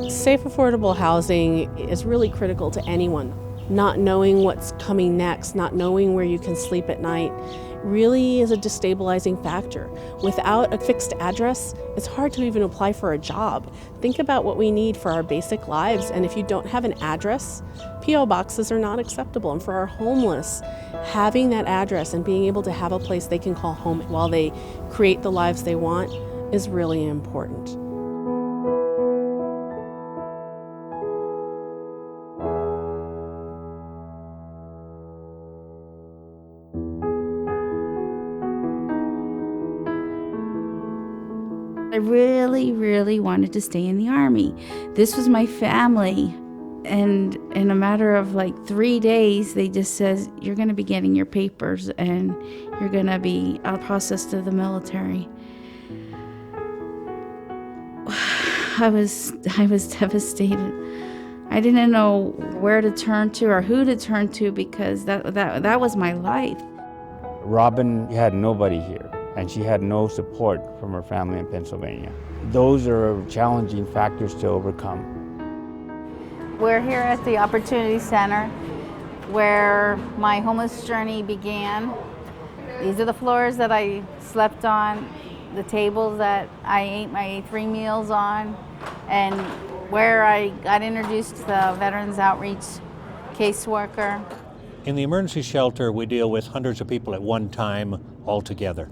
Safe, affordable housing is really critical to anyone. Not knowing what's coming next, not knowing where you can sleep at night, really is a destabilizing factor. Without a fixed address, it's hard to even apply for a job. Think about what we need for our basic lives, and if you don't have an address, P.O. boxes are not acceptable. And for our homeless, having that address and being able to have a place they can call home while they create the lives they want is really important. I really, really wanted to stay in the Army. This was my family. And in a matter of like 3 days, they just says, you're going to be getting your papers and you're going to be processed to the military. I was devastated. I didn't know where to turn to or who to turn to because that was my life. Robin had nobody here, and she had no support from her family in Pennsylvania. Those are challenging factors to overcome. We're here at the Opportunity Center where my homeless journey began. These are the floors that I slept on, the tables that I ate my 3 meals on, and where I got introduced to the Veterans Outreach caseworker. In the emergency shelter, we deal with hundreds of people at one time all together.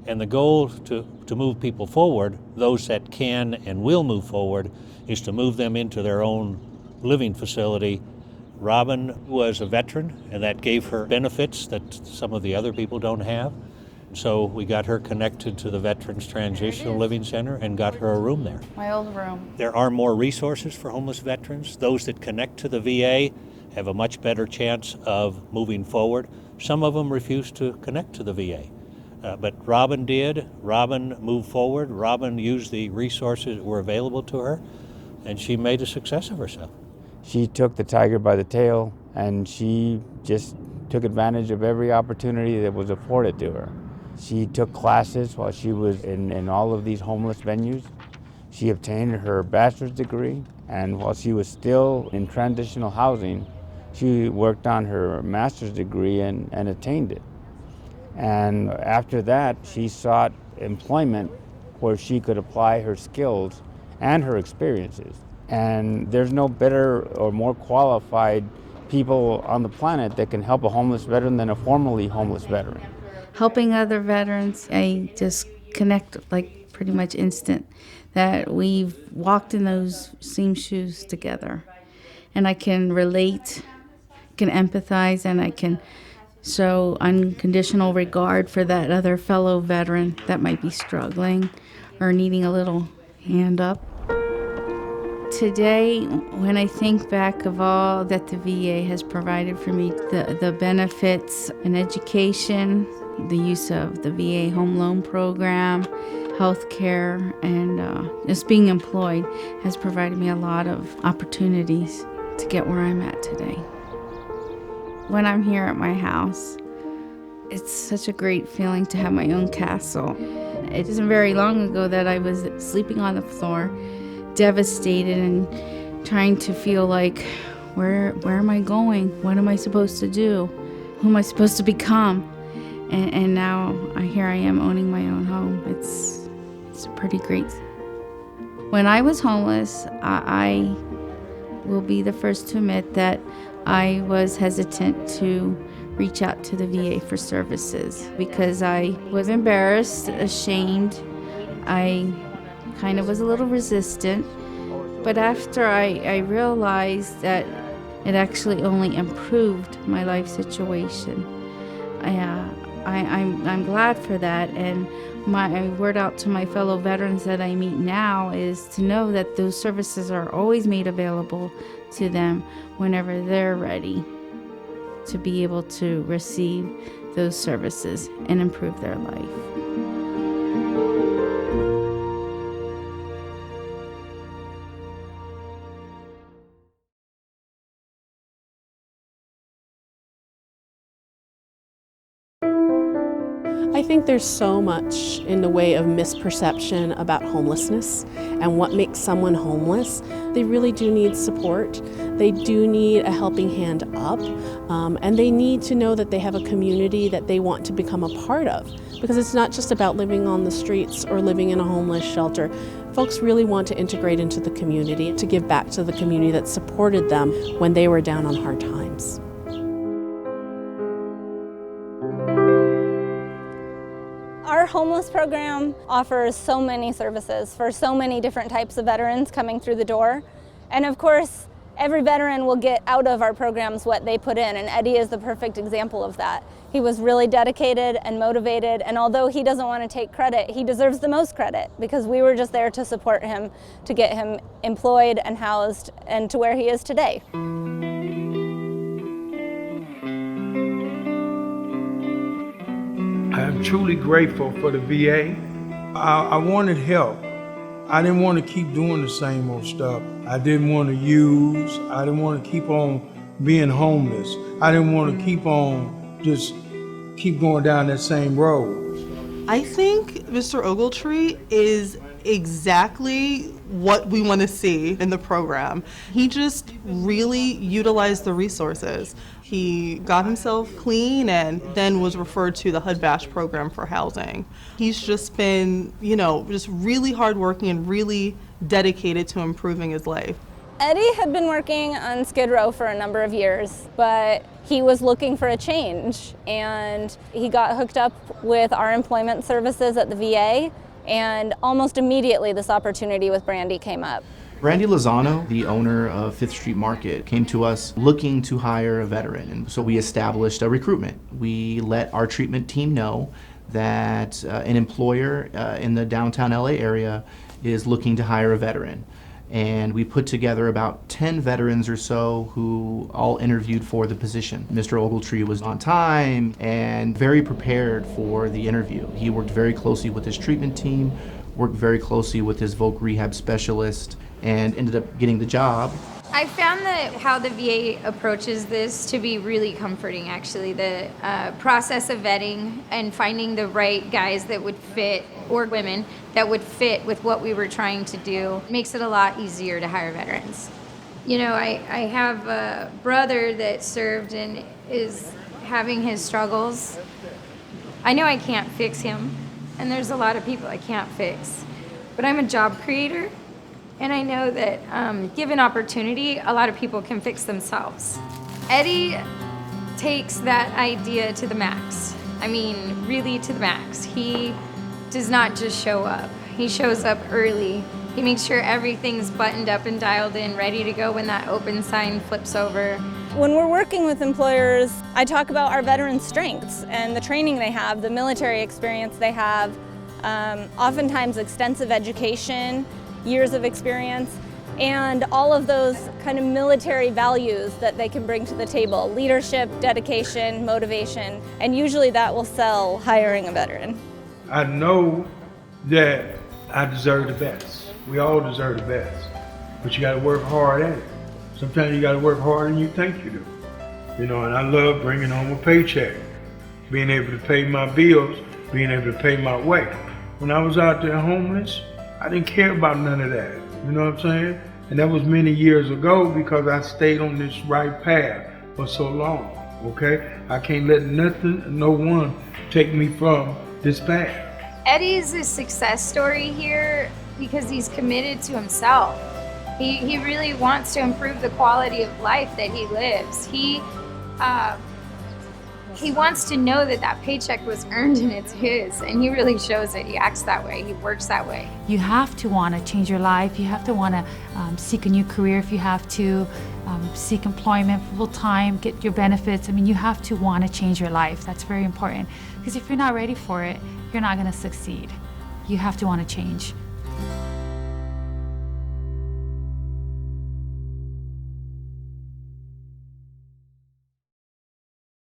And the goal to move people forward, those that can and will move forward, is to move them into their own living facility. Robin was a veteran, and that gave her benefits that some of the other people don't have. So we got her connected to the Veterans Transitional Living Center and got her a room there. My old room. There are more resources for homeless veterans. Those that connect to the VA have a much better chance of moving forward. Some of them refuse to connect to the VA. But Robin did. Robin moved forward. Robin used the resources that were available to her, and she made a success of herself. She took the tiger by the tail, and she just took advantage of every opportunity that was afforded to her. She took classes while she was in all of these homeless venues. She obtained her bachelor's degree, and while she was still in transitional housing, she worked on her master's degree and attained it. And after that, she sought employment where she could apply her skills and her experiences. And there's no better or more qualified people on the planet that can help a homeless veteran than a formerly homeless veteran. Helping other veterans, I just connect like pretty much instant that we've walked in those same shoes together. And I can relate, can empathize, and I can show unconditional regard for that other fellow veteran that might be struggling or needing a little hand up. Today, when I think back of all that the VA has provided for me, the benefits in education, the use of the VA home loan program, health care, and just being employed has provided me a lot of opportunities to get where I'm at today. When I'm here at my house, it's such a great feeling to have my own castle. It isn't very long ago that I was sleeping on the floor, devastated and trying to feel like, where am I going? What am I supposed to do? Who am I supposed to become? And now here I am owning my own home. It's pretty great. When I was homeless, I will be the first to admit that I was hesitant to reach out to the VA for services because I was embarrassed, ashamed. I kind of was a little resistant. But after I realized that it actually only improved my life situation, I'm glad for that. And my word out to my fellow veterans that I meet now is to know that those services are always made available to them whenever they're ready to be able to receive those services and improve their life. I think there's so much in the way of misperception about homelessness and what makes someone homeless. They really do need support. They do need a helping hand up, and they need to know that they have a community that they want to become a part of, because it's not just about living on the streets or living in a homeless shelter. Folks really want to integrate into the community, to give back to the community that supported them when they were down on hard times. Our homeless program offers so many services for so many different types of veterans coming through the door. And of course, every veteran will get out of our programs what they put in, and Eddie is the perfect example of that. He was really dedicated and motivated, and although he doesn't want to take credit, he deserves the most credit because we were just there to support him, to get him employed and housed, and to where he is today. I am truly grateful for the VA. I wanted help. I didn't want to keep doing the same old stuff. I didn't want to use. I didn't want to keep on being homeless. I didn't want to keep on keep going down that same road. I think Mr. Ogletree is exactly what we want to see in the program. He just really utilized the resources. He got himself clean and then was referred to the HUD BASH program for housing. He's just been, just really hardworking and really dedicated to improving his life. Eddie had been working on Skid Row for a number of years, but he was looking for a change, and he got hooked up with our employment services at the VA, and almost immediately this opportunity with Brandy came up. Randy Lozano, the owner of 5th Street Market, came to us looking to hire a veteran, and so we established a recruitment. We let our treatment team know that an employer in the downtown LA area is looking to hire a veteran. And we put together about 10 veterans or so who all interviewed for the position. Mr. Ogletree was on time and very prepared for the interview. He worked very closely with his treatment team, worked very closely with his voc rehab specialist, and ended up getting the job. I found that how the VA approaches this to be really comforting, actually. The process of vetting and finding the right guys that would fit, or women that would fit with what we were trying to do, makes it a lot easier to hire veterans. I have a brother that served and is having his struggles. I know I can't fix him, and there's a lot of people I can't fix, but I'm a job creator. And I know that given opportunity, a lot of people can fix themselves. Eddie takes that idea to the max. I mean, really to the max. He does not just show up. He shows up early. He makes sure everything's buttoned up and dialed in, ready to go when that open sign flips over. When we're working with employers, I talk about our veterans' strengths and the training they have, the military experience they have, oftentimes extensive education, years of experience, and all of those kind of military values that they can bring to the table: leadership, dedication, motivation, and usually that will sell hiring a veteran. I know that I deserve the best. We all deserve the best, but you gotta work hard at it. Sometimes you gotta work harder than you think you do. And I love bringing home a paycheck, being able to pay my bills, being able to pay my way. When I was out there homeless, I didn't care about none of that, you know what I'm saying? And that was many years ago because I stayed on this right path for so long, okay? I can't let nothing, no one take me from this path. Eddie's a success story here because he's committed to himself. He really wants to improve the quality of life that he lives. He wants to know that that paycheck was earned and it's his, and he really shows it. He acts that way. He works that way. You have to want to change your life. You have to want to seek a new career. If you have to seek employment full time, get your benefits. I mean, you have to want to change your life. That's very important, because if you're not ready for it, you're not going to succeed. You have to want to change.